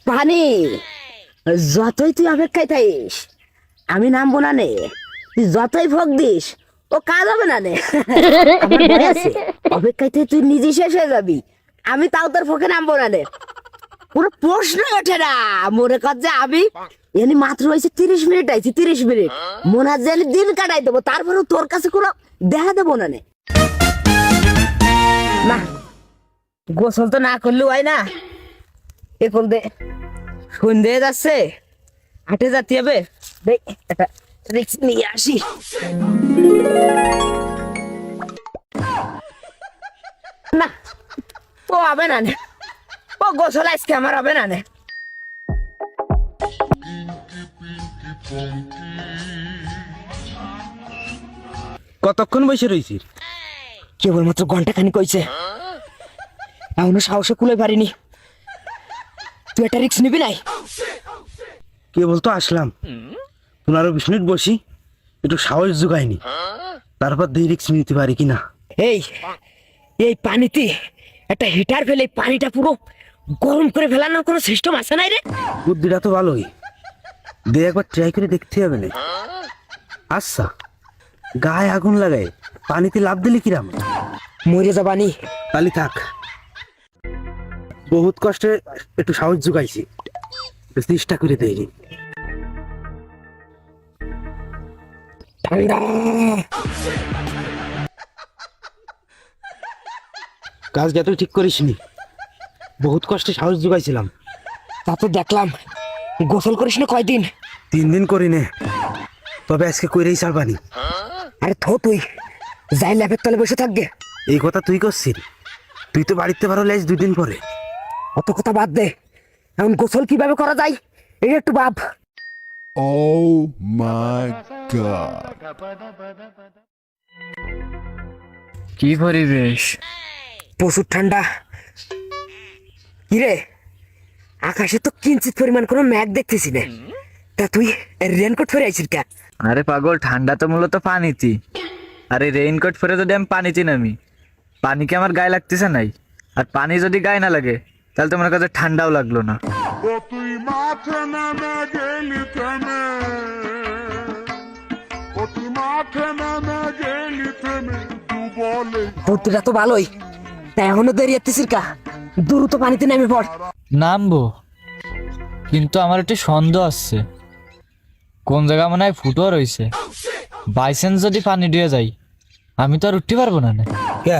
পানি যতই তুই অপেক্ষায় থাকিস আমি নামবো না নে, তুই যতই ভোগ দিস ও কাজ হবে না নে। আমার ভয় আছে, অপেক্ষায় থেকে তুই নিজে শেষ হয়ে যাবি, আমি তাও তোর ফোকে নামবো না নে। পুরো প্রশ্ন ওঠে না মনে কর যে আমি এনে মাত্র হয়েছে 30 মিনিট আইছি, 30 মিনিট মনে হয় যে দিন কাটাই দেবো, তারপরেও তোর কাছে কোনো দেখা দেবো না নে। না গোসল তো না করলেও হয় না, এখন দে সন্ধ্যে যাচ্ছে, হাটে যেতে হবে, দেখ একটা রিক্স নিয়ে আসি। না ও হবে না নে, ও গোসল আজকে আমার হবে না নে। কতক্ষণ বসে রয়েছিস? কেবলমাত্র ঘন্টা খানিক হয়েছে, এখনো সাহসে কুলে পারিনি। তুই একটা রিক্স নিবি নাই? কেবল তো আসলাম, 15-20 মিনিট বসি, একটু সাহস জোগায়নি, তারপর দিয়ে রিক্স নিতে পারি কিনা। এই এই পানিতে একটা হিটার ফেলে পানিটা পুরো গরম করে ফেলানোর কোনো সিস্টেম আছে নাই রে? বুদ্ধিটা তো ভালোই, দিয়ে একবার ট্রাই করে দেখতে হবে না। আচ্ছা, গায়ে আগুন লাগাই পানিতে লাফ দিলে কিরাম? মরে যাবানি। তালি থাক, বহুত কষ্টে একটু সাহস জোগাইছি, একটু চেষ্টা করে দেয়নি। ঠান্ডা কাজটা তুই ঠিক করিসনি, বহুত কষ্টে সাহস জোগাইছিলাম। তা তো দেখলাম, গোসল করিস না কয়দিন? 3 দিন করি নে, তবে আজকে কইরেই ছাড়বানি। আরে থো তুই যাই ল্যাপের তলে বসে থাকবে। এই কথা তুই করছিস? তুই তো বাড়িতে পারো লেজ 2 দিন পরে। অত কথা বাদ দে, এখন গোসল কিভাবে করা যায় এই একটু ভাব। Oh my god. কি পরিবেশ! প্রচুর ঠান্ডা। কিরে আকাশে তো কিঞ্চিত পরিমাণ কোনো ম্যাঘ দেখতেছি না, তা তুই রেনকোট পরে আইছিস কে? আরে পাগল, ঠান্ডা তো মূলত পানিতে। আরে রেইনকোট পরে যদি আমি পানিতে নামি, পানি কি আমার গায়ে লাগতেছে নাই? আর পানি যদি গায়ে না লাগে তাহলে তোমার কাছে ঠান্ডাও লাগলো না। তুই মাঠে নেমে গেলি থেমে, তুই মাঠে নেমে গেলি থেমে, তুই বলে বুদ্ধিটা তো ভালোই, তা এখনো দেরি হতেছিস কা? দ্রুত পানিতে নেমে পড়। নামবো, কিন্তু আমার একটু সন্দেহ আসছে, কোন জায়গা মনে হয় ফুটো রয়েছে। বাইসেন্স যদি পানি দিয়ে যাই আমি তো আর উঠতে পারবো না। কে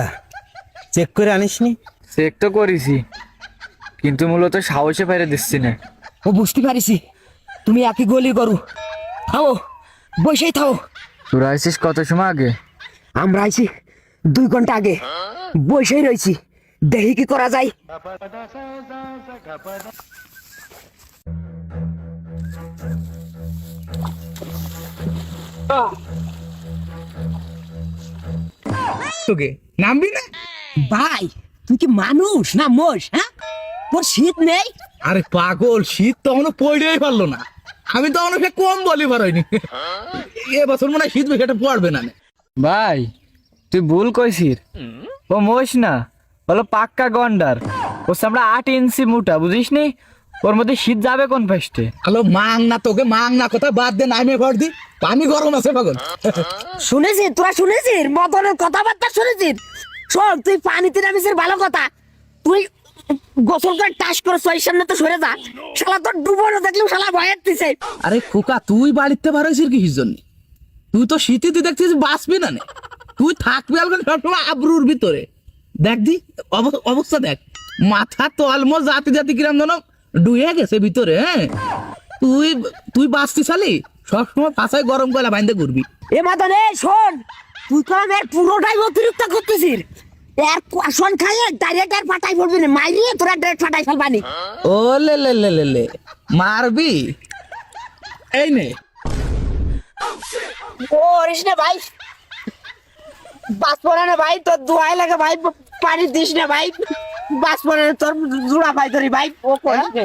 চেক করে আনিসনি? চেক তো করেছি, কিন্তু মূলত সাহসে বাইরে দিচ্ছি না। ও বুঝতে পারিছি, তুমি একই গলি করু, থাও বসেই থাও। তোরা আইসিস কত সময় আগে? আমরা আইছি 2 ঘন্টা আগে, বসেই রয়েছি, দেখি কি করা যায়। তোকে নামবি না? ভাই তুই কি মানুষ না মোষ? হ্যাঁ, তোর শীত নেই? আরে পাগল, শীত তো এখনো পড়েই পারলো না, আমি তো এখনো কম বলি পারইনি। এবছর মনে হয় শীত বেশি একটা পড়বে না। ভাই তুই ভুল কইছিস, ও মোষ না, বলো পাক্কা গন্ডার। ও আমরা 8 ইঞ্চি মোটা, বুঝিস নি? ওর মধ্যে শীত যাবে কোন ফাস্টে? হ্যালো, মাং না তোকে, মাং না কথা বাদ দে, নামে ভর দি, পানি গরম আছে পাগল। শুনেছিস? তোরা শুনেছিস মদনের কথাবার্তা শুনেছিস? শোন, তুই পানিতে নামিছিস ভালো কথা, তুই গোসল করে টাস করে সই সামনে তো সরে যা, শালা তোর ডুবোনো দেখলেও শালা ভয় দিছে। আরে খোকা, তুই বাড়িতে পারছিস কিসের জন্য? তুই তো শীতে তুই দেখছিস বাঁচবি না নে। তুই থাকবি আলবেন সবসময় আবরুর ভিতরে। দেখ দি অবস্থা দেখ, মাথা তো অলমোস্ট জাতি জাতি কিরাম যেন ডুয়ে গেছে ভিতরে। হ্যাঁ, তুই তুই বাঁচতি শালি, সবসময় পাছায় গরম কয়লা বাইন্দে ঘুরবি। এ মাদন, এই শোন, তুই তো এর পুরোটাই অতিরিক্ত করতেছিস। এর কোয়াশন খাইয়ে ডাইরেক্ট এর ফাটাই পড়বি না, মাইরিয়ে তোরা ডাইরেক্ট ফাটাই ফেলবানি। ও লে লে লে লে লে, মারবি? এই নে। ও রিস না ভাই, বাস পড়ে না ভাই, তোর দোয়াই লাগে ভাই, পানি দিস না ভাই, বাস পড়ে না, তোর জুড়া পাই ধরি ভাই। ও করিস না,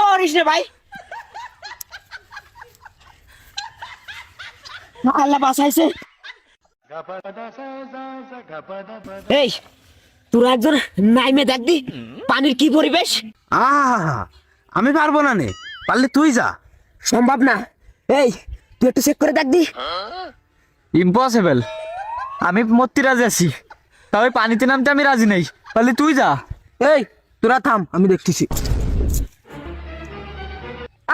ও রিস না ভাই, আল্লাহ বাঁচাইছে। এই তোরা একজন নাইমে দেখবি পানির কি পরিবেশ। আহা, আমি পারবো না নে, পারলে তুই যা। সম্ভব না। এই তুই একটু চেক করে দেখবি। ইম্পসিবল, আমি মরতে রাজি আছি, তবে পানিতে নামতে আমি রাজি নেই, পারলে তুই যা। এই তোরা থাম, আমি দেখতেছি।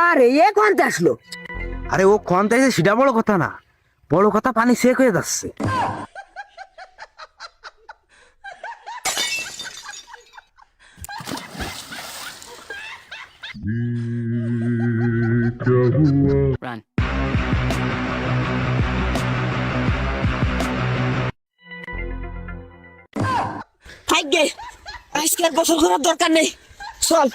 আরে এ কোনটা আসলো? আরে ও কোন তাইছে সেটা বড় কথা না, বড় কথা পানি সেক হয়ে যাচ্ছে। থাকবে, আজকে আর গোসল করার দরকার নেই, চল।